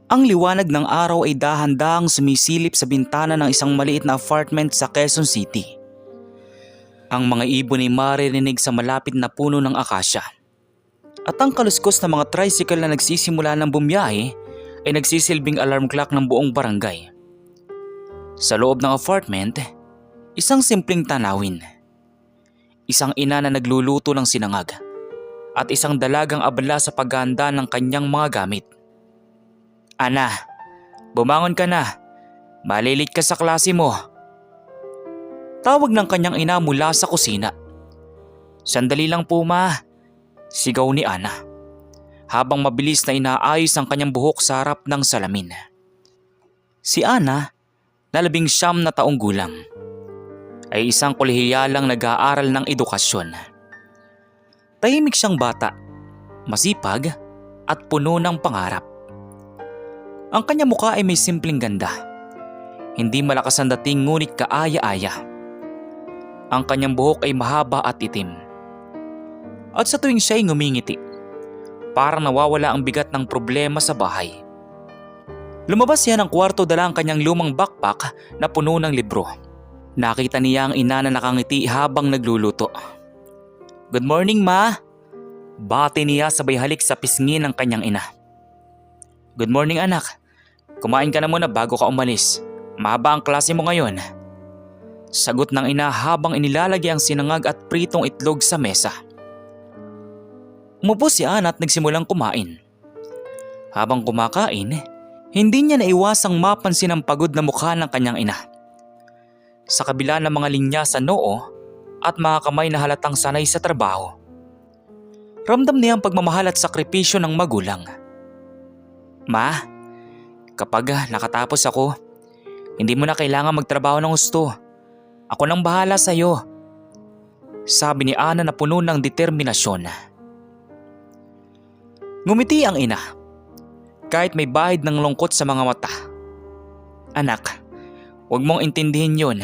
Ang liwanag ng araw ay dahan-dahang sumisilip sa bintana ng isang maliit na apartment sa Quezon City. Ang mga ibon ay maririnig sa malapit na puno ng akasya. At ang kaluskos na mga tricycle na nagsisimula ng bumiyahe ay nagsisilbing alarm clock ng buong barangay. Sa loob ng apartment, isang simpleng tanawin. Isang ina na nagluluto ng sinangag at isang dalagang abala sa paghahanda ng kanyang mga gamit. "Ana, bumangon ka na. Malilit ka sa klase mo." Tawag ng kanyang ina mula sa kusina. "Sandali lang po, ma," sigaw ni Ana, habang mabilis na inaayos ang kanyang buhok sa harap ng salamin. Si Ana, na 19 na taong gulang, ay isang kolehiyalang nag-aaral ng edukasyon. Tahimik siyang bata, masipag at puno ng pangarap. Ang kanyang mukha ay may simpleng ganda. Hindi malakas ang dating ngunit kaaya-aya. Ang kanyang buhok ay mahaba at itim. At sa tuwing siya ay ngumingiti, parang nawawala ang bigat ng problema sa bahay. Lumabas siya ng kwarto dala ang kanyang lumang backpack na puno ng libro. Nakita niya ang ina na nakangiti habang nagluluto. "Good morning, ma," bati niya sabay halik sa pisngi ng kanyang ina. "Good morning, anak. Kumain ka na muna bago ka umalis. Mahaba ang klase mo ngayon," sagot ng ina habang inilalagay ang sinangag at pritong itlog sa mesa. Umupo si Ana at nagsimulang kumain. Habang kumakain, hindi niya naiwasang mapansin ang pagod na mukha ng kanyang ina. Sa kabila ng mga linya sa noo at mga kamay na halatang sanay sa trabaho, ramdam niya ang pagmamahal at sakripisyo ng magulang. "Ma, kapag nakatapos ako, hindi mo na kailangan magtrabaho ng gusto. Ako nang bahala sa iyo," sabi ni Ana na puno ng determinasyon. Ngumiti ang ina, kahit may bahid ng lungkot sa mga mata. "Anak, huwag mong intindihin yon.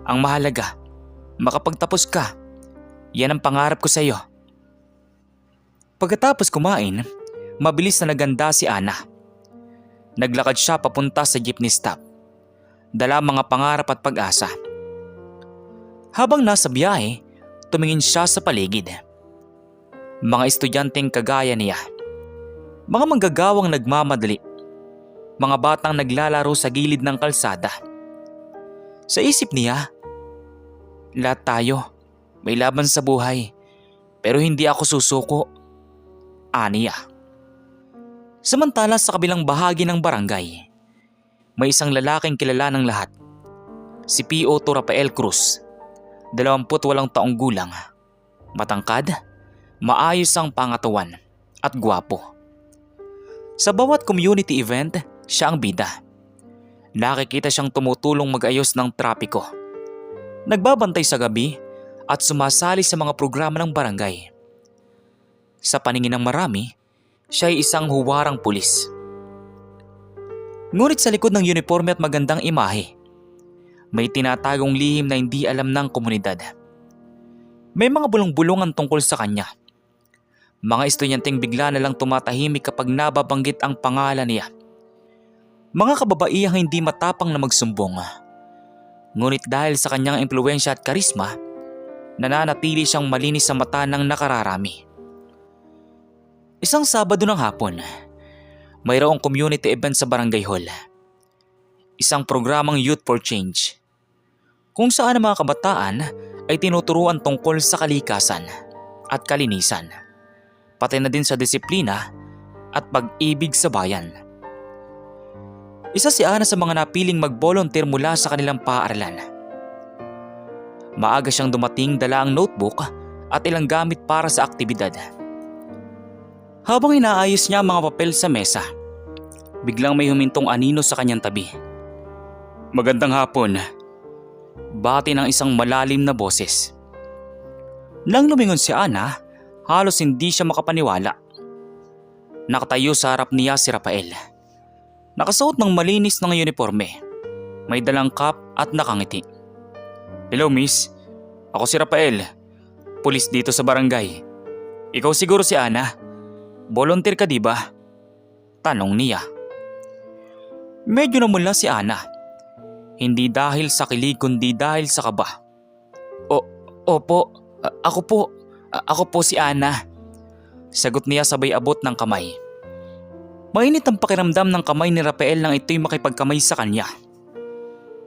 Ang mahalaga, makapagtapos ka. Yan ang pangarap ko sa iyo." Pagkatapos kumain, mabilis na naganda si Ana. Naglakad siya papunta sa jeepney stop, dala ang mga pangarap at pag-asa. Habang nasa biyahe, tumingin siya sa paligid. Mga estudyanteng kagaya niya, mga manggagawang nagmamadali, mga batang naglalaro sa gilid ng kalsada. Sa isip niya, lahat tayo may laban sa buhay, pero hindi ako susuko, aniya. Samantala sa kabilang bahagi ng barangay, may isang lalaking kilala ng lahat. Si P.O. Rafael Cruz, 28 taong gulang, matangkad, maayos ang pangatawan at gwapo. Sa bawat community event, siya ang bida. Nakikita siyang tumutulong mag-ayos ng trapiko, nagbabantay sa gabi at sumasali sa mga programa ng barangay. Sa paningin ng marami, siya ay isang huwarang pulis. Ngunit sa likod ng uniforme at magandang imahe, may tinatagong lihim na hindi alam ng komunidad. May mga bulong-bulungan tungkol sa kanya. Mga estudyanteng bigla na lang tumatahimik kapag nababanggit ang pangalan niya. Mga kababaihang hindi matapang na magsumbong. Ngunit dahil sa kanyang impluwensya at karisma, nananatili siyang malinis sa mata ng nakararami. Isang Sabado ng hapon, mayroong community event sa barangay hall. Isang programang Youth for Change, kung saan ang mga kabataan ay tinuturuan tungkol sa kalikasan at kalinisan, pati na din sa disiplina at pag-ibig sa bayan. Isa si Ana sa mga napiling mag-volunteer mula sa kanilang paaralan. Maaga siyang dumating, dala ang notebook at ilang gamit para sa aktibidad. Habang inaayos niya ang mga papel sa mesa, biglang may humintong anino sa kanyang tabi. "Magandang hapon," bati ng isang malalim na boses. Nang lumingon si Ana, halos hindi siya makapaniwala. Nakatayo sa harap niya si Rafael. Nakasuot ng malinis ng uniforme, may dalang cup at nakangiti. "Hello miss, ako si Rafael, pulis dito sa barangay. Ikaw siguro si Ana, volunteer ka di ba?" tanong niya. Medyo namula si Ana. Hindi dahil sa kilig kundi dahil sa kaba. Opo, ako po si Ana. Sagot niya sabay abot ng kamay. Mainit ang pakiramdam ng kamay ni Rafael nang ito'y makipagkamay sa kanya.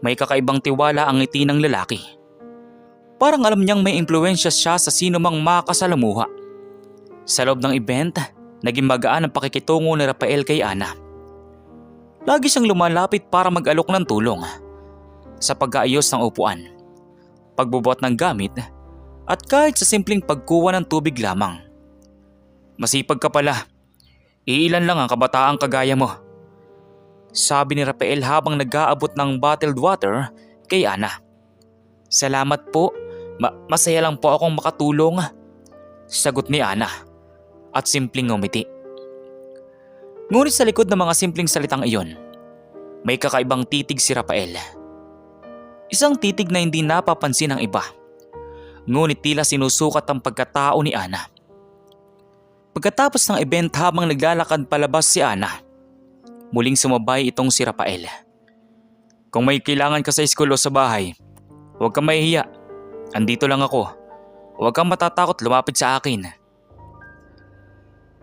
May kakaibang tiwala ang ngiti ng lalaki. Parang alam niyang may impluwensya siya sa sino mang makasalamuha. Sa loob ng event, naging magaan ang pakikitungo ni Rafael kay Ana. Lagi siyang lumalapit para mag-alok ng tulong sa pag-aayos ng upuan, pagbubuhat ng gamit, at kahit sa simpleng pagkuha ng tubig lamang. Masipag ka pala. Iilan lang ang kabataang kagaya mo. Sabi ni Rafael habang nag-aabot ng bottled water kay Ana. Salamat po. Masaya lang po akong makatulong. Sagot ni Ana at simpleng ngumiti. Ngunit sa likod ng mga simpleng salitang iyon, may kakaibang titig si Rafael. Isang titig na hindi napapansin ng iba. Ngunit tila sinusukat ang pagkatao ni Ana. Pagkatapos ng event habang naglalakad palabas si Ana, muling sumabay itong si Rafael. Kung may kailangan ka sa school o sa bahay, huwag kang mahihiya. Andito lang ako. Huwag kang matatakot lumapit sa akin.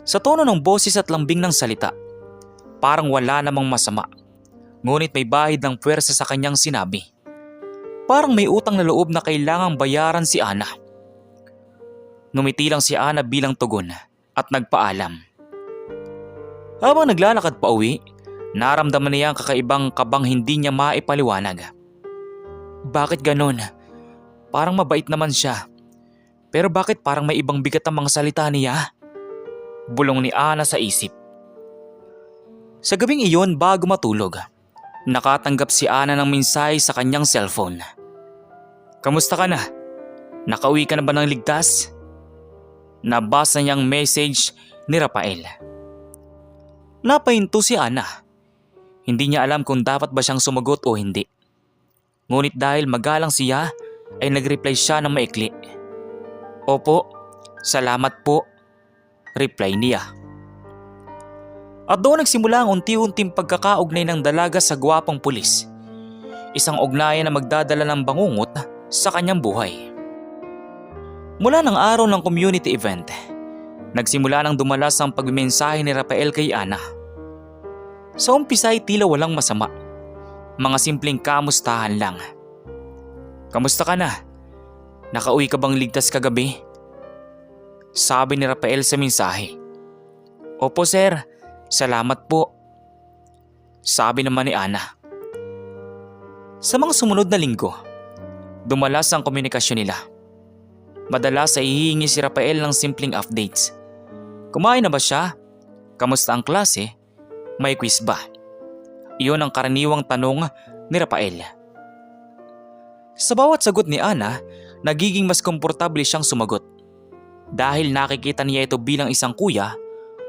Sa tono ng boses at lambing ng salita, parang wala namang masama. Ngunit may bahid ng puwersa sa kanyang sinabi. Parang may utang na loob na kailangang bayaran si Ana. Ngumiti lang si Ana bilang tugon at nagpaalam. Habang naglalakad pa uwi, naramdaman niya ang kakaibang kabang hindi niya maipaliwanag. Bakit ganon? Parang mabait naman siya. Pero bakit parang may ibang bigat ang mga salita niya? Bulong ni Ana sa isip. Sa gabing iyon bago matulog, nakatanggap si Ana ng mensahe sa kanyang cellphone. Kamusta ka na? Nakauwi ka na ba ng ligtas? Nabasa niyang message ni Rafael. Napahinto si Ana. Hindi niya alam kung dapat ba siyang sumagot o hindi. Ngunit dahil magalang siya, ay nag-reply siya ng maikli. Opo, salamat po, reply niya. At doon nagsimula ang unti-unting pagkakaugnay ng dalaga sa gwapong pulis. Isang ugnayan na magdadala ng bangungot sa kanyang buhay. Mula ng araw ng community event, nagsimula nang dumalas ang pagmensahe ni Rafael kay Ana. Sa umpisa ay tila walang masama. Mga simpleng kamustahan lang. Kamusta ka na? Nakauwi ka bang ligtas kagabi? Sabi ni Rafael sa mensahe. Opo sir, salamat po. Sabi naman ni Ana. Sa mga sumunod na linggo, dumalas ang komunikasyon nila. Madalas ay hihingi si Rafael ng simpleng updates. Kumain na ba siya? Kamusta ang klase? May quiz ba? Iyon ang karaniwang tanong ni Rafael. Sa bawat sagot ni Ana, nagiging mas komportable siyang sumagot. Dahil nakikita niya ito bilang isang kuya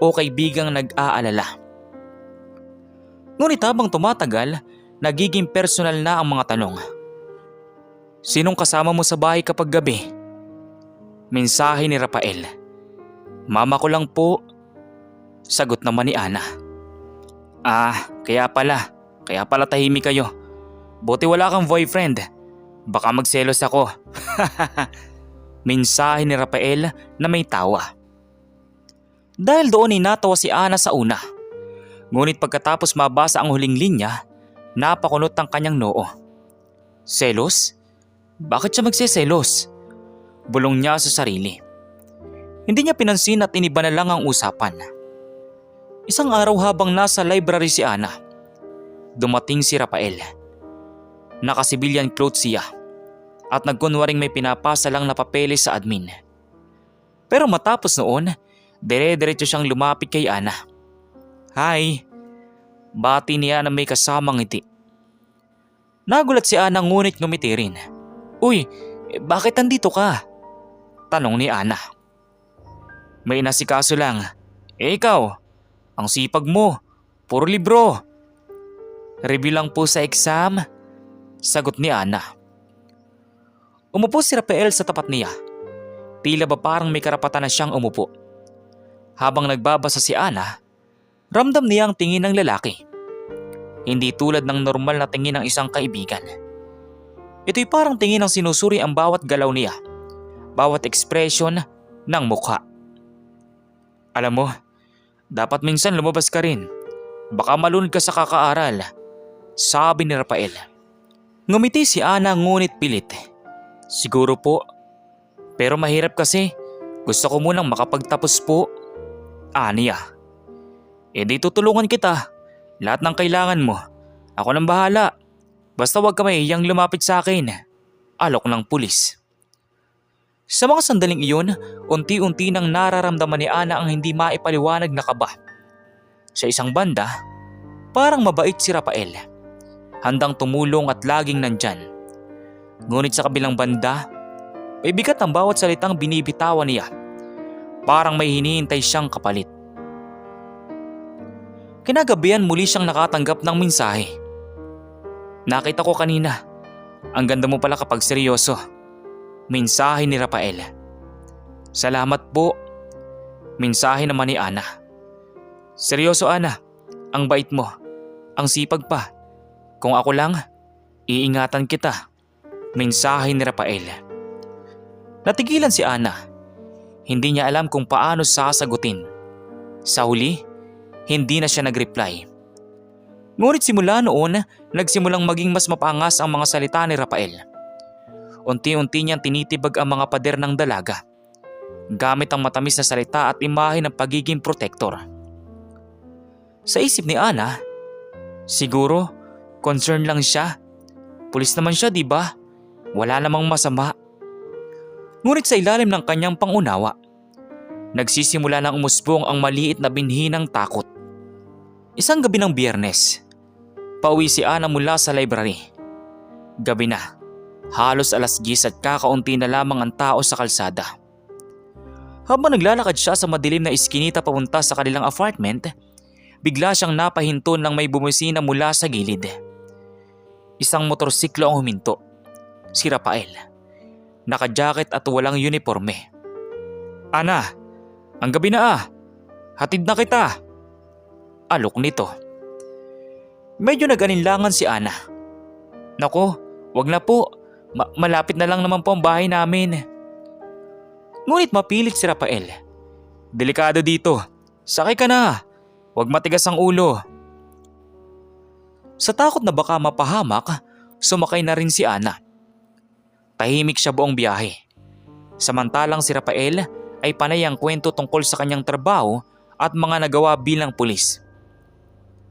o kaibigang nag-aalala. Ngunit habang tumatagal, nagiging personal na ang mga tanong. Sinong kasama mo sa bahay kapag gabi? Mensahe ni Rafael. Mama ko lang po. Sagot naman ni Ana. Kaya pala tahimik kayo. Buti wala kang boyfriend. Baka magselos ako. Mensahe ni Rafael na may tawa. Dahil doon ay natawa si Ana sa una. Ngunit pagkatapos mabasa ang huling linya, napakunot ang kanyang noo. Selos? Bakit siya magseselos? Bulong niya sa sarili. Hindi niya pinansin at iniba na lang ang usapan. Isang araw habang nasa library si Ana, dumating si Rafael. Naka-civilian clothes siya at nagkunwaring may pinapasa lang na papeles sa admin. Pero matapos noon, dire-diretso siyang lumapit kay Ana. Hi! Bati niya na may kasamang ngiti. Nagulat si Ana ngunit ngumiti rin. Uy, bakit andito ka? Tanong ni Ana. May inasikaso lang. Ikaw, ang sipag mo, puro libro. Review lang po sa exam, sagot ni Ana. Umupo si Rafael sa tapat niya. Tila ba parang may karapatan na siyang umupo. Habang nagbabasa si Ana, ramdam niya ang tingin ng lalaki. hindi tulad ng normal na tingin ng isang kaibigan. Ito'y parang tingin ng sinusuri ang bawat galaw niya, bawat ekspresyon ng mukha. Alam mo, dapat minsan lumabas ka rin. Baka malunod ka sa kakaaral, sabi ni Rafael. Ngumiti si Ana ngunit pilit. Siguro po, pero mahirap kasi. Gusto ko munang makapagtapos po. Aniya. Di tutulungan kita. Lahat ng kailangan mo. Ako nang bahala. Basta wag ka mahihiyang lumapit sa akin. Alok ng pulis. Sa mga sandaling iyon, unti-unti nang nararamdaman ni Ana ang hindi maipaliwanag na kaba. Sa isang banda, parang mabait si Rafael. Handang tumulong at laging nandyan. Ngunit sa kabilang banda, may bigat ang bawat salitang binibitawan niya. Parang may hinihintay siyang kapalit. Kinagabihan muli siyang nakatanggap ng mensahe. Nakita ko kanina, ang ganda mo pala kapag seryoso. Mensahe ni Rafael. Salamat po. Mensahe naman ni Ana. Seryoso Ana, ang bait mo, ang sipag pa. Kung ako lang, iingatan kita. Mensahe ni Rafael. Natigilan si Ana. Hindi niya alam kung paano sasagutin. Sa huli, hindi na siya nag-reply. Ngunit simula noon, nagsimulang maging mas mapangas ang mga salita ni Rafael. Unti-unti niyang tinitibag ang mga pader ng dalaga, gamit ang matamis na salita at imahe ng pagiging protektor. Sa isip ni Ana, siguro, concern lang siya. Pulis naman siya, di ba? Wala namang masama. Ngunit sa ilalim ng kanyang pangunawa, nagsisimula ng umusbong ang maliit na binhi ng takot. Isang gabi ng Biyernes, pauwi si Ana mula sa library. Gabi na, halos 10:00 at kakaunti na lamang ang tao sa kalsada. Habang naglalakad siya sa madilim na iskinita papunta sa kanilang apartment, bigla siyang napahinto nang may bumusina mula sa gilid. Isang motorsiklo ang huminto. Si Rafael. Naka-jacket at walang uniforme. Ana, ang gabi na Hatid na kita. Alok nito. Medyo nag-alinlangan si Ana. Nako, wag na po. Malapit na lang naman po ang bahay namin. Ngunit mapilit si Rafael. Delikado dito. Sakay ka na. Wag matigas ang ulo. Sa takot na baka mapahamak, sumakay na rin si Ana. Tahimik siya buong biyahe. Samantalang si Rafael ay panay ang kwento tungkol sa kanyang trabaho at mga nagawa bilang pulis.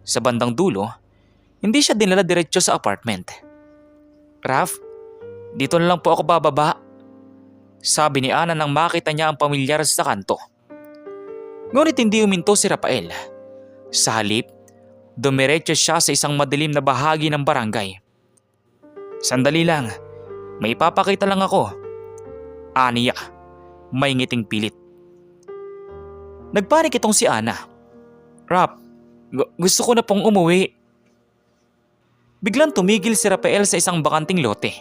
Sa bandang dulo, hindi siya dinala diretso sa apartment. Raf, dito na lang po ako bababa. Sabi ni Ana nang makita niya ang pamilyar sa kanto. Ngunit hindi uminto si Rafael. Sa halip, dumiretso siya sa isang madilim na bahagi ng barangay. Sandali lang. May ipapakita lang ako. Aniya, may ngiting pilit. Nagpanik itong si Ana. Rap, gusto ko na pong umuwi. Biglang tumigil si Rafael sa isang bakanting lote.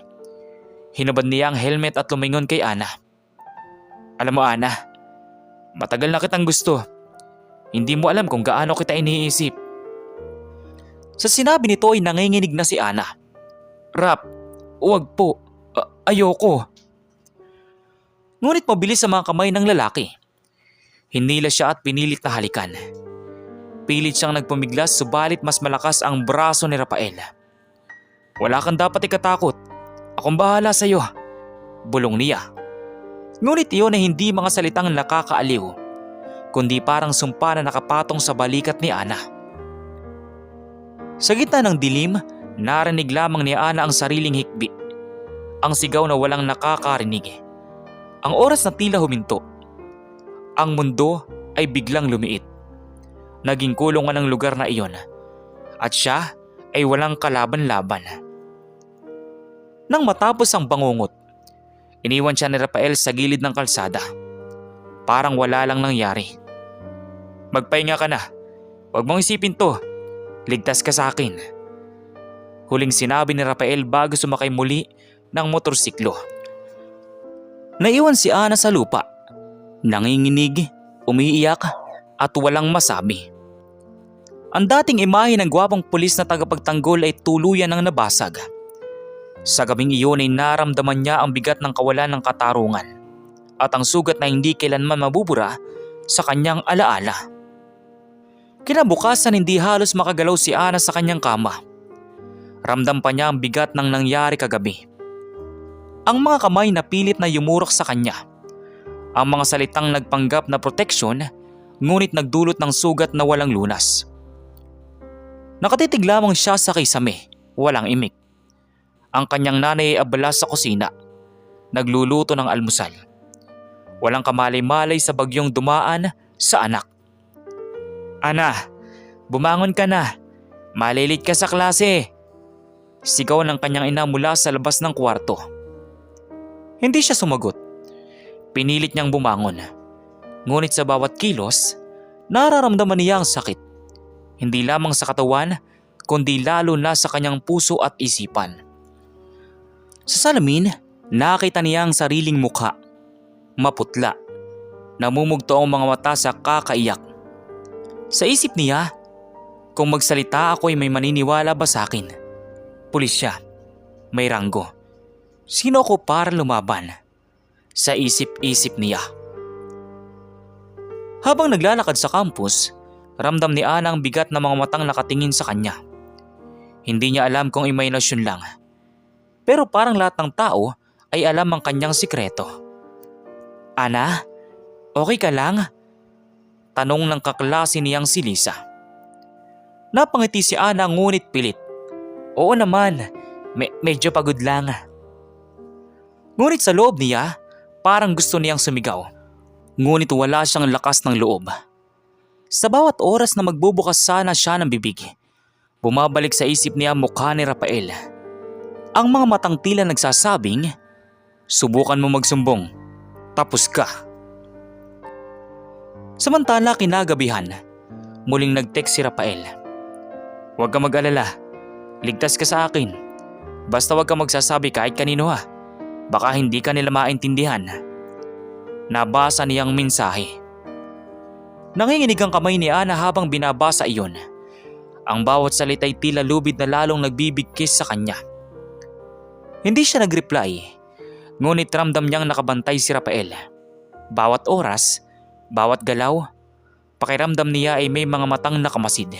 Hinubad niya ang helmet at lumingon kay Ana. Alam mo Ana, matagal na kitang gusto. Hindi mo alam kung gaano kita iniisip. Sa sinabi nito ay nanginginig na si Ana. Rap, huwag po. Ayoko. Ngunit mabilis sa mga kamay ng lalaki. Hinila siya at pinilit na halikan. Pilit siyang nagpumiglas subalit mas malakas ang braso ni Rafael. Wala kang dapat ikatakot. Akong bahala sa'yo. Bulong niya. Ngunit iyon ay hindi mga salitang nakakaaliw, kundi parang sumpa na nakapatong sa balikat ni Ana. Sa gitna ng dilim, narinig lamang ni Ana ang sariling hikbi. Ang sigaw na walang nakakarinig. Ang oras na tila huminto. Ang mundo ay biglang lumiit. Naging kulungan ng lugar na iyon. At siya ay walang kalaban-laban. Nang matapos ang bangungot, iniwan siya ni Rafael sa gilid ng kalsada. Parang wala lang nangyari. Magpahinga ka na. Huwag mong isipin to. Ligtas ka sa akin. Huling sinabi ni Rafael bago sumakay muli ng motorsiklo. Naiwan si Ana sa lupa. Nanginginig, umiiyak at walang masabi. Ang dating imahe ng gwapong pulis na tagapagtanggol ay tuluyan ng nabasag. Sa gabing iyon ay naramdaman niya ang bigat ng kawalan ng katarungan at ang sugat na hindi kailanman mabubura sa kanyang alaala. Kinabukasan hindi halos makagalaw si Ana sa kanyang kama. Ramdam pa niya ang bigat ng nangyari kagabi. Ang mga kamay na pilit na yumurok sa kanya. Ang mga salitang nagpanggap na proteksyon ngunit nagdulot ng sugat na walang lunas. Nakatitig lamang siya sa kisame, walang imik. Ang kanyang nanay ay abala sa kusina, nagluluto ng almusal. Walang kamalay-malay sa bagyong dumaan sa anak. "Ana, bumangon ka na. Malilit ka sa klase." Sigaw ng kanyang ina mula sa labas ng kwarto. Hindi siya sumagot. Pinilit niyang bumangon. Ngunit sa bawat kilos, nararamdaman niya ang sakit. Hindi lamang sa katawan, kundi lalo na sa kanyang puso at isipan. Sa salamin, nakita niya ang sariling mukha. Maputla. Namumugto ang mga mata sa kakaiyak. Sa isip niya, kung magsalita ako ay may maniniwala ba sa akin? Pulis siya. May ranggo. Sino ako para lumaban? Sa isip-isip niya. Habang naglalakad sa campus, ramdam ni Ana ang bigat ng mga matang nakatingin sa kanya. Hindi niya alam kung imahinasyon lang. Pero parang lahat ng tao ay alam ang kanyang sikreto. "Ana, okay ka lang?" Tanong ng kaklase niyang si Lisa. Napangiti si Ana ngunit pilit. "Oo naman, medyo pagod lang." Ngunit sa loob niya, parang gusto niyang sumigaw. Ngunit wala siyang lakas ng loob. Sa bawat oras na magbubukas sana siya ng bibig, bumabalik sa isip niya ang mukha ni Rafael. Ang mga matang tila nagsasabing, "Subukan mo magsumbong, tapos ka." Samantala kinagabihan, muling nag-text si Rafael. "Huwag ka mag-alala, ligtas ka sa akin. Basta huwag ka magsasabi kahit kanino ha. Baka hindi ka nila maintindihan." Nabasa niyang mensahe. Nanginginig ang kamay ni Ana habang binabasa iyon. Ang bawat salita ay tila lubid na lalong nagbibigkis sa kanya. Hindi siya nag-reply, ngunit ramdam niyang nakabantay si Rafael. Bawat oras, bawat galaw, pakiramdam niya ay may mga matang nakamasid.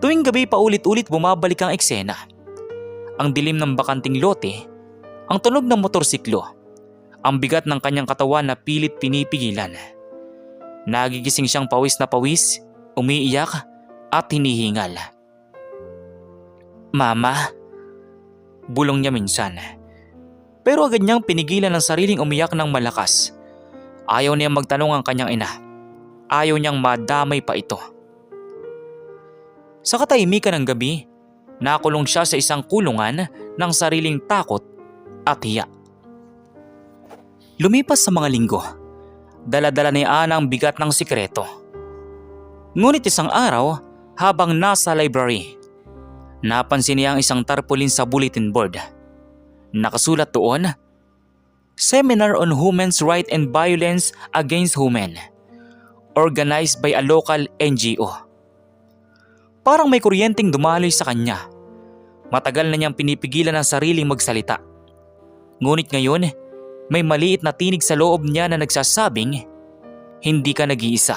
Tuwing gabi paulit-ulit bumabalik ang eksena. Ang dilim ng bakanting lote, ang tunog ng motorsiklo, ang bigat ng kanyang katawan na pilit pinipigilan. Nagigising siyang pawis na pawis, umiiyak at hinihingal. "Mama," bulong niya minsan. Pero agad niyang pinigilan ang sariling umiyak ng malakas. Ayaw niyang magtanong ang kanyang ina. Ayaw niyang madamay pa ito. Sa katahimikan ng gabi, nakulong siya sa isang kulungan ng sariling takot at hiya. Lumipas sa mga linggo. Dala-dala ni Ana ang bigat ng sikreto. Ngunit isang araw, habang nasa library, napansin niya ang isang tarpaulin sa bulletin board. Nakasulat doon, "Seminar on Women's Right and Violence Against Women, organized by a local NGO." Parang may kuryenteng dumaloy sa kanya. Matagal na niyang pinipigilan ang sariling magsalita. Ngunit ngayon, may maliit na tinig sa loob niya na nagsasabing, "Hindi ka nag-iisa."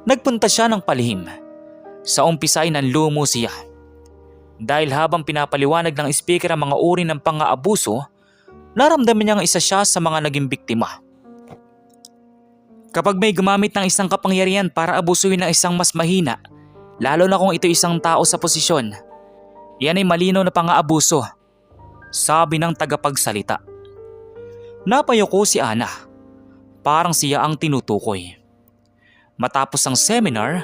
Nagpunta siya ng palihim. Sa umpisa ay nanlumo siya. Dahil habang pinapaliwanag ng speaker ang mga uri ng pang-aabuso, naramdaman niyang isa siya sa mga naging biktima. Kapag may gumamit ng isang kapangyarihan para abusuhin ng isang mas mahina, lalo na kung ito isang tao sa posisyon, yan ay malinaw na pang-aabuso, sabi ng tagapagsalita. Napayuko si Ana. Parang siya ang tinutukoy. Matapos ang seminar,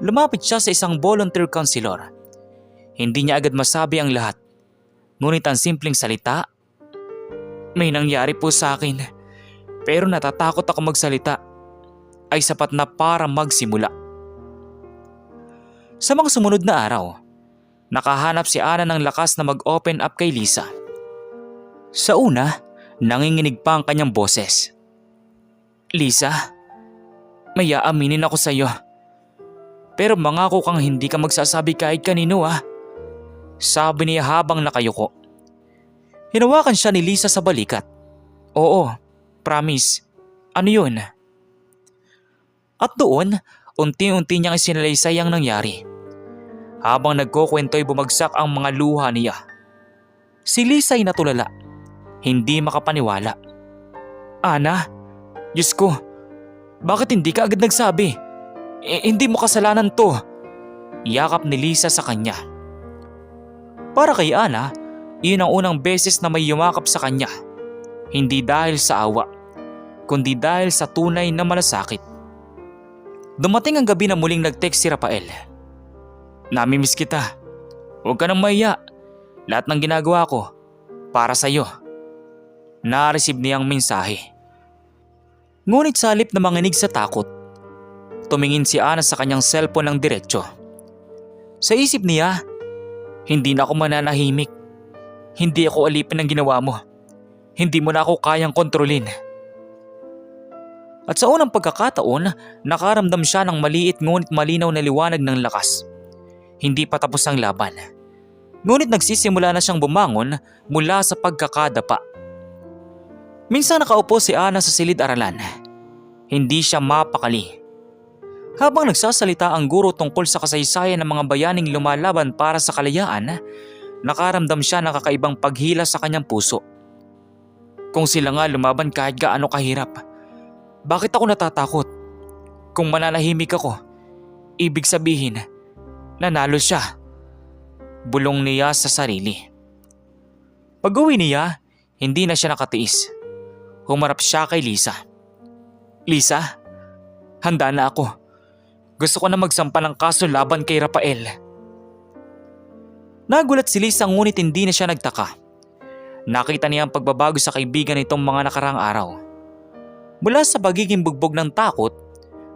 lumapit siya sa isang volunteer counselor. Hindi niya agad masabi ang lahat. Ngunit ang simpleng salita, "May nangyari po sa akin, pero natatakot ako magsalita," ay sapat na para magsimula. Sa mga sumunod na araw, nakahanap si Ana ng lakas na mag-open up kay Lisa. Sa una, nanginginig pa ang kanyang boses. "Lisa, may aaminin ako sa iyo. Pero mangako kang hindi ka magsasabi kahit kanino sabi niya habang nakayuko. Hinawakan siya ni Lisa sa balikat. Oo, promise. Ano yun? At doon, unti-unti niyang isinalaysay ang nangyari. Habang nagkukwento ay bumagsak ang mga luha niya. Si Lisa ay natulala. Hindi makapaniwala. Ana, Diyos ko, bakit hindi ka agad nagsabi? Hindi mo kasalanan to. Yakap ni Lisa sa kanya. Para kay Ana, iyon ang unang beses na may yumakap sa kanya. Hindi dahil sa awa, kundi dahil sa tunay na malasakit. Dumating ang gabi na muling nag-text si Rafael. Namimiss kita. Huwag ka nang mahiya. Lahat ng ginagawa ko, para sa'yo. Na-receive niyang mensahe. Ngunit sa halip na manginig sa takot, tumingin si Ana sa kanyang cellphone ng diretsyo. Sa isip niya, hindi na ako mananahimik. Hindi ako alipin ng ginawa mo. Hindi mo na ako kayang kontrolin. At sa unang pagkakataon, nakaramdam siya ng maliit ngunit malinaw na liwanag ng lakas. Hindi pa tapos ang laban. Ngunit nagsisimula na siyang bumangon mula sa pagkakadapa. Minsan nakaupo si Ana sa silid-aralan. Hindi siya mapakali. Habang nagsasalita ang guro tungkol sa kasaysayan ng mga bayaning lumalaban para sa kalayaan, nakaramdam siya ng kakaibang paghila sa kanyang puso. Kung sila nga lumaban kahit gaano kahirap, bakit ako natatakot? Kung mananahimik ako, ibig sabihin, nanalo siya. Bulong niya sa sarili. Pag-uwi niya, hindi na siya nakatiis. Humarap siya kay Lisa. Lisa, handa na ako. Gusto ko na magsampa ng kaso laban kay Rafael. Nagulat si Lisa ngunit hindi na siya nagtaka. Nakita niya ang pagbabago sa kaibigan nitong mga nakaraang araw. Mula sa pagiging bugbog ng takot,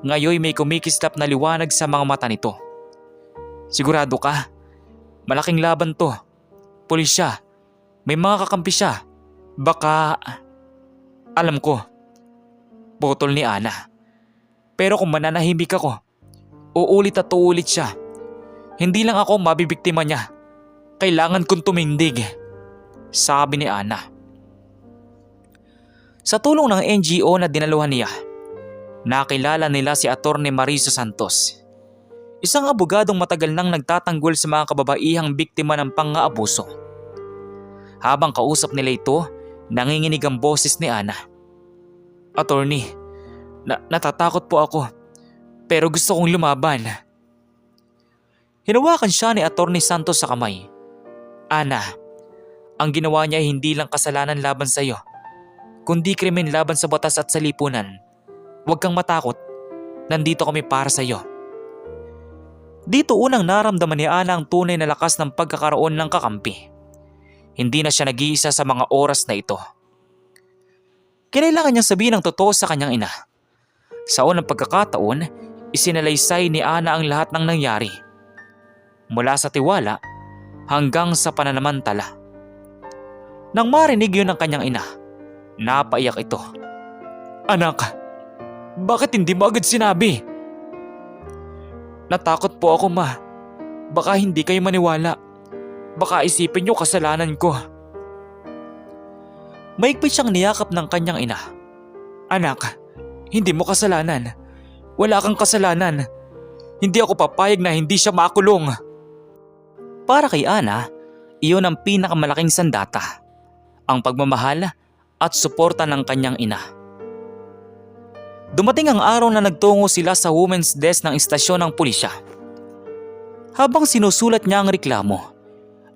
ngayon may kumikislap na liwanag sa mga mata nito. Sigurado ka? Malaking laban to. Pulis siya. May mga kakampi siya. Baka… Alam ko. Putol ni Ana. Pero kung mananahimik ako, uulit at uulit siya. Hindi lang ako mabibiktima niya. Kailangan kong tumindig. Sabi ni Ana. Sa tulong ng NGO na dinaluhan niya, nakilala nila si Atty. Marisa Santos. Isang abogadong matagal nang nagtatanggol sa mga kababaihang biktima ng pang-aabuso. Habang kausap nila ito, nanginginig ang boses ni Ana. Attorney, natatakot po ako, pero gusto kong lumaban. Hinawakan siya ni Atty. Santos sa kamay. Ana, ang ginawa niya ay hindi lang kasalanan laban sa iyo, kundi krimen laban sa batas at sa lipunan. Huwag kang matakot, nandito kami para sa iyo. Dito unang naramdaman ni Ana ang tunay na lakas ng pagkakaroon ng kakampi. Hindi na siya nag-iisa sa mga oras na ito. Kinailangan niyang sabihin ang totoo sa kanyang ina. Sa unang pagkakataon, isinalaysay ni Ana ang lahat ng nangyari. Mula sa tiwala hanggang sa pananamantala. Nang marinig yun ng kanyang ina, napaiyak ito. Anak, bakit hindi mo agad sinabi? Natakot po ako, ma. Baka hindi kayo maniwala. Baka isipin niyo kasalanan ko. Maigpit siyang niyakap ng kanyang ina. Anak, hindi mo kasalanan. Wala kang kasalanan. Hindi ako papayag na hindi siya makulong. Para kay Ana, iyon ang pinakamalaking sandata. Ang pagmamahal at suporta ng kanyang ina. Dumating ang araw na nagtungo sila sa women's desk ng istasyon ng pulisya. Habang sinusulat niya ang reklamo,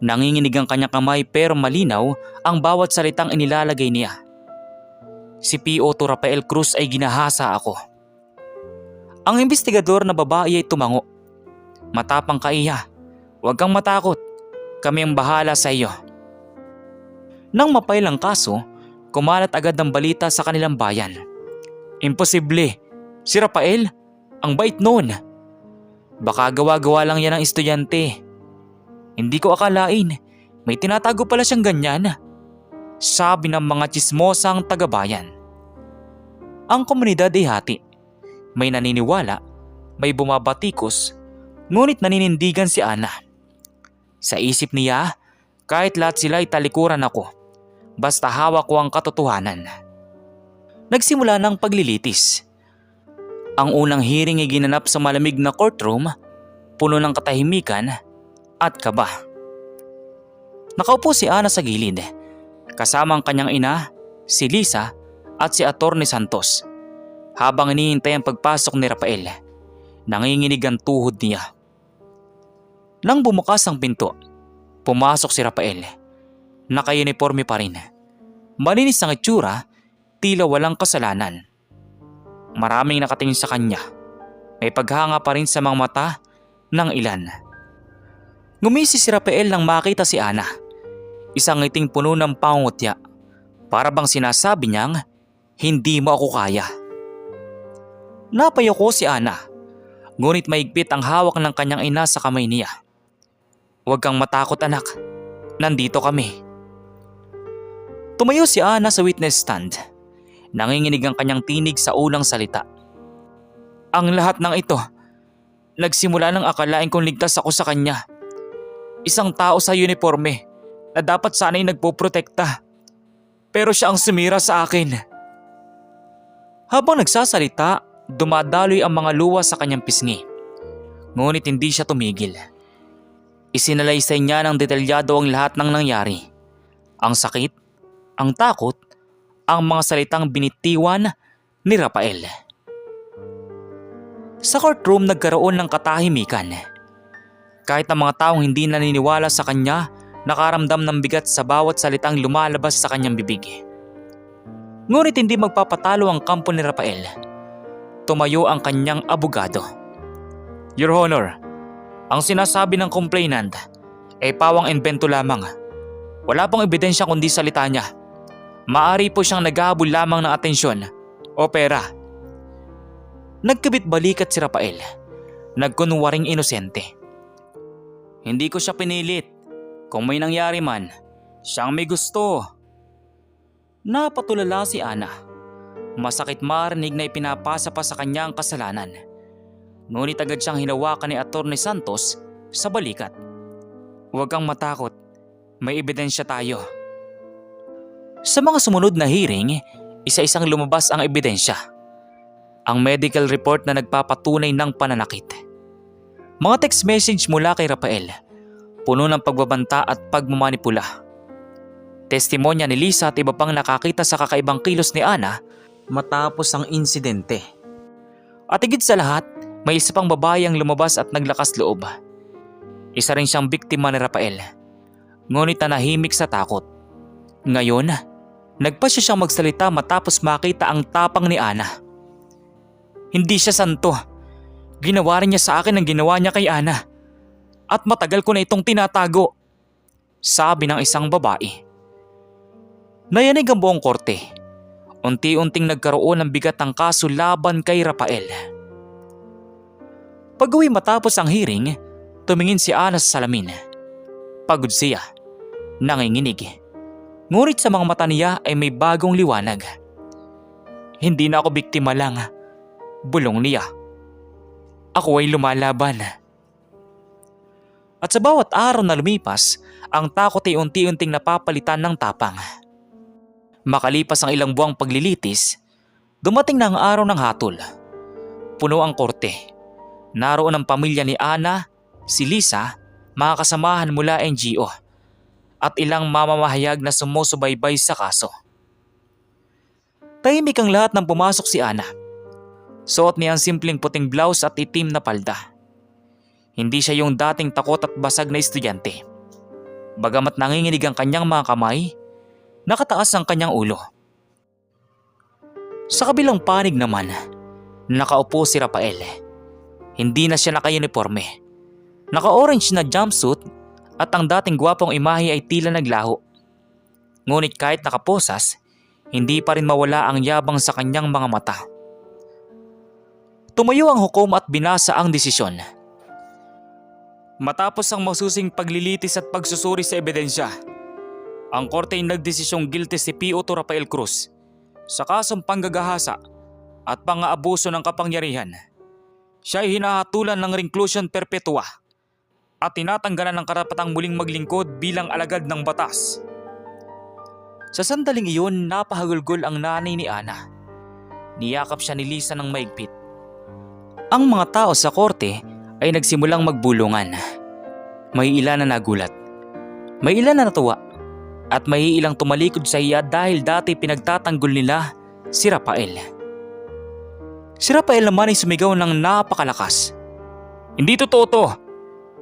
nanginginig ang kanyang kamay pero malinaw ang bawat salitang inilalagay niya. Si P.O. Rafael Cruz ay ginahasa ako. Ang investigador na babae ay tumango. Matapang ka, Iha. Huwag kang matakot. Kami ang bahala sa iyo. Nang mapail ang kaso, kumalat agad ang balita sa kanilang bayan. Imposible. Si Rafael? Ang bait noon. Baka gawa-gawa lang yan ng estudyante. Hindi ko akalain. May tinatago pala siyang ganyan. Sabi ng mga tsismosang tagabayan. Ang komunidad ay hati. May naniniwala, may bumabatikos, Ngunit naninindigan si Ana. Sa isip niya, kahit lahat sila ay talikuran ako, basta hawak ko ang katotohanan. Nagsimula ng paglilitis. Ang unang hearing ay ginanap sa malamig na courtroom, puno ng katahimikan at kaba. Nakaupo si Ana sa gilid, kasama ang kanyang ina, si Lisa at si Atty. Santos. Habang hinihintay ang pagpasok ni Rafael, nanginginig ang tuhod niya. Nang bumukas ang pinto, pumasok si Rafael. Naka-uniforme pa rin. Malinis ang itsura, tila walang kasalanan. Maraming nakatingin sa kanya. May paghanga pa rin sa mga mata ng ilan. Ngumisi si Rafael nang makita si Ana. Isang ngiting puno ng pangungutya. Para bang sinasabi niyang, hindi mo ako kaya. Napayoko si Ana. Ngunit maigpit ang hawak ng kanyang ina sa kamay niya. Huwag kang matakot anak. Nandito kami. Tumayo si Ana sa witness stand. Nanginginig ang kanyang tinig sa unang salita. Ang lahat ng ito, nagsimula nang akalain kong ligtas ako sa kanya. Isang tao sa uniforme na dapat sana'y nagpoprotekta. Pero siya ang sumira sa akin. Habang nagsasalita, dumadaloy ang mga luwa sa kanyang pisngi. Ngunit hindi siya tumigil. Isinalaysay niya ng detalyado ang lahat ng nangyari. Ang sakit, ang takot, ang mga salitang binitiwan ni Rafael. Sa courtroom nagkaroon ng katahimikan. Kahit ang mga taong hindi naniniwala sa kanya, nakaramdam ng bigat sa bawat salitang lumalabas sa kanyang bibig. Ngunit hindi magpapatalo ang kampo ni Rafael. Tumayo ang kanyang abogado. Your Honor, ang sinasabi ng complainant ay pawang imbento lamang. Wala pong ebidensya kundi salita niya. Maari po siyang naghahabol lamang ng atensyon o pera. Nagkabit balikat si Rafael. Nagkunwaring inosente. Hindi ko siya pinilit. Kung may nangyari man, siyang may gusto. Napatulala si Ana. Masakit marinig na ipinapasa pa sa kanya ang kasalanan. Ngunit agad siyang hinawakan ni Atty. Santos sa balikat. Huwag kang matakot. May ebidensya tayo. Sa mga sumunod na hearing, isa-isang lumabas ang ebidensya. Ang medical report na nagpapatunay ng pananakit. Mga text message mula kay Rafael, puno ng pagbabanta at pagmamanipula. Testimonya ni Lisa at iba pang nakakita sa kakaibang kilos ni Ana matapos ang insidente. At higit sa lahat, may isa pang babae ang lumabas at naglakas loob. Isa rin siyang biktima ni Rafael, ngunit nanahimik sa takot. Ngayon, nagpasya siyang magsalita matapos makita ang tapang ni Ana. Hindi siya santo. Ginawa rin niya sa akin ang ginawa niya kay Ana. At matagal ko na itong tinatago, sabi ng isang babae. Nayanig ang buong korte. Unti-unting nagkaroon ng bigat ang kaso laban kay Rafael. Pag-uwi matapos ang hearing, tumingin si Ana sa salamin. Pagod siya, nanginginig. Ngunit sa mga mata niya ay may bagong liwanag. Hindi na ako biktima lang, bulong niya. Ako ay lumalaban. At sa bawat araw na lumipas, ang takot ay unti-unting napapalitan ng tapang. Makalipas ang ilang buwang paglilitis, dumating na ang araw ng hatol. Puno ang korte. Naroon ang pamilya ni Ana, si Lisa, mga kasamahan mula NGO, at ilang mamamahayag na sumusubaybay sa kaso. Tahimik ang lahat nang pumasok si Ana. Suot niya ang simpleng puting blouse at itim na palda. Hindi siya yung dating takot at basag na estudyante. Bagamat nanginginig ang kanyang mga kamay, nakataas ang kanyang ulo. Sa kabilang panig naman, nakaupo si Rafael. Hindi na siya naka-uniforme. Naka-orange na jumpsuit at ang dating gwapong imahe ay tila naglaho. Ngunit kahit nakaposas, hindi pa rin mawala ang yabang sa kanyang mga mata. Tumayo ang hukom at binasa ang desisyon. Matapos ang masusing paglilitis at pagsusuri sa ebidensya, ang korte ay nagdesisyong guilty si P.O. Rafael Cruz sa kasong panggagahasa at pang-aabuso ng kapangyarihan. Siya ay hinahatulan ng reclusion perpetua at tinatanggalan ng karapatang muling maglingkod bilang alagad ng batas. Sa sandaling iyon, napahagulgol ang nanay ni Ana. Niyakap siya ni Lisa ng maigpit. Ang mga tao sa korte ay nagsimulang magbulungan. May ilan na nagulat, may ilan na natuwa, at may ilang tumalikod sa iya dahil dati pinagtatanggol nila si Rafael. Si Rafael naman ay sumigaw ng napakalakas. Hindi totoo to!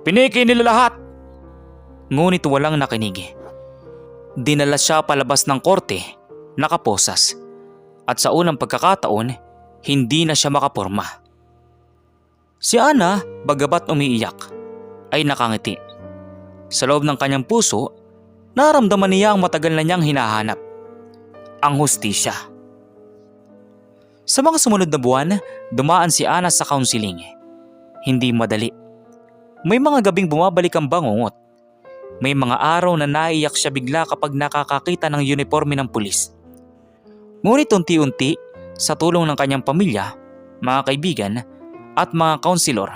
Pineke nila lahat! Ngunit walang nakinig. Dinala siya palabas ng korte, nakaposas, at sa unang pagkakataon, hindi na siya makaporma. Si Ana, bagabat umiiyak, ay nakangiti. Sa loob ng kanyang puso, naramdaman niya ang matagal na niyang hinahanap, ang hustisya. Sa mga sumunod na buwan, dumaan si Ana sa counseling. Hindi madali. May mga gabing bumabalik ang bangungot. May mga araw na naiyak siya bigla kapag nakakakita ng uniforme ng pulis. Ngunit unti-unti, sa tulong ng kanyang pamilya, mga kaibigan at mga kaunsilor,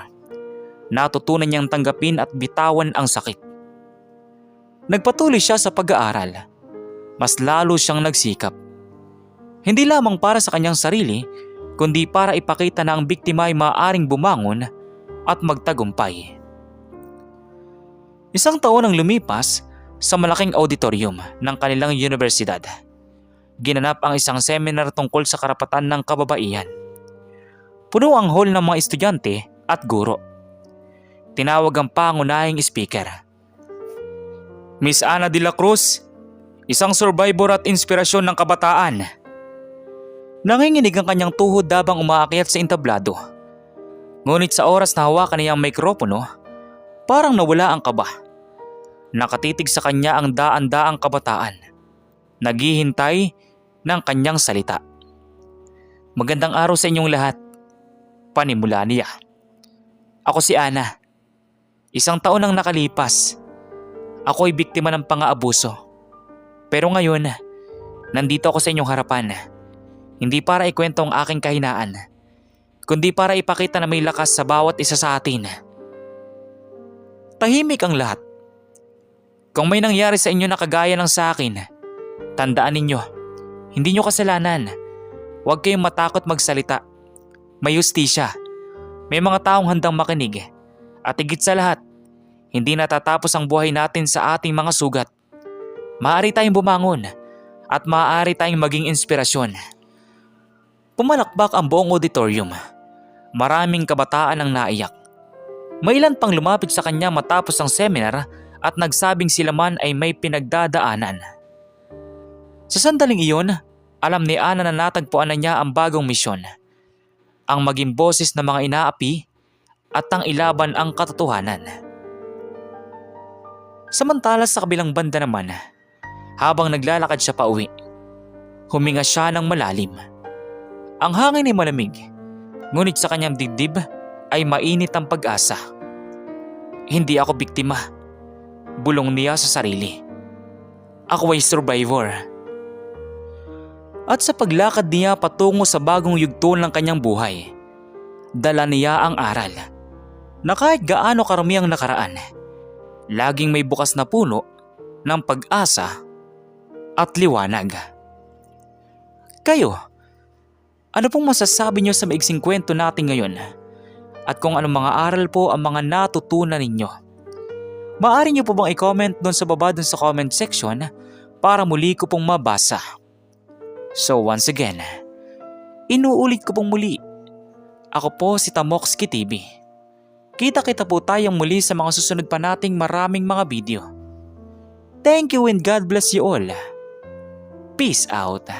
natutunan niyang tanggapin at bitawan ang sakit. Nagpatuloy siya sa pag-aaral. Mas lalo siyang nagsikap. Hindi lamang para sa kanyang sarili, kundi para ipakita na ang biktima ay maaaring bumangon at magtagumpay. Isang taon ang lumipas sa malaking auditorium ng kanilang universidad. Ginanap ang isang seminar tungkol sa karapatan ng kababaihan. Puno ang hall ng mga estudyante at guro. Tinawag ang pangunahing speaker. Miss Ana de la Cruz, isang survivor at inspirasyon ng kabataan. Nanginginig ang kanyang tuhod habang umaakyat sa entablado. Ngunit sa oras na hawakan niya ang mikropono, parang nawala ang kaba. Nakatitig sa kanya ang daan-daang kabataan, naghihintay ng kanyang salita. Magandang araw sa inyong lahat, panimula niya. Ako si Ana. Isang taon ang nakalipas. Ako ay biktima ng pang-aabuso. Pero ngayon, nandito ako sa inyong harapan. Hindi para ikwento ang aking kahinaan, kundi para ipakita na may lakas sa bawat isa sa atin. Tahimik ang lahat. Kung may nangyari sa inyo na kagaya ng sa akin, tandaan ninyo, hindi nyo kasalanan. Huwag kayong matakot magsalita. May hustisya. May mga taong handang makinig. At higit sa lahat, hindi natatapos ang buhay natin sa ating mga sugat. Maaari tayong bumangon at maaari tayong maging inspirasyon. Pumalakpak ang buong auditorium. Maraming kabataan ang naiyak. May ilan pang lumapit sa kanya matapos ang seminar at nagsabing sila man ay may pinagdadaanan. Sa sandaling iyon, alam ni Ana na natagpuan na niya ang bagong misyon. Ang maging boses ng mga inaapi at ang ilaban ang katotohanan. Samantala sa kabilang banda naman, habang naglalakad siya pauwi, huminga siya ng malalim. Ang hangin ay malamig, ngunit sa kanyang dibdib ay mainit ang pag-asa. Hindi ako biktima, bulong niya sa sarili. Ako ay survivor. At sa paglakad niya patungo sa bagong yugto ng kanyang buhay, dala niya ang aral na kahit gaano karami ang nakaraan, laging may bukas na puno ng pag-asa at liwanag. Kayo, ano pong masasabi niyo sa maiksing kwento natin ngayon? At kung anong mga aral po ang mga natutunan ninyo? Maaari niyo po bang i-comment doon sa baba doon sa comment section para muli ko pong mabasa. So once again, inuulit ko pong muli. Ako po si Tamoxki TV. Kita-kita po tayong muli sa mga susunod pa nating maraming mga video. Thank you and God bless you all. Peace out.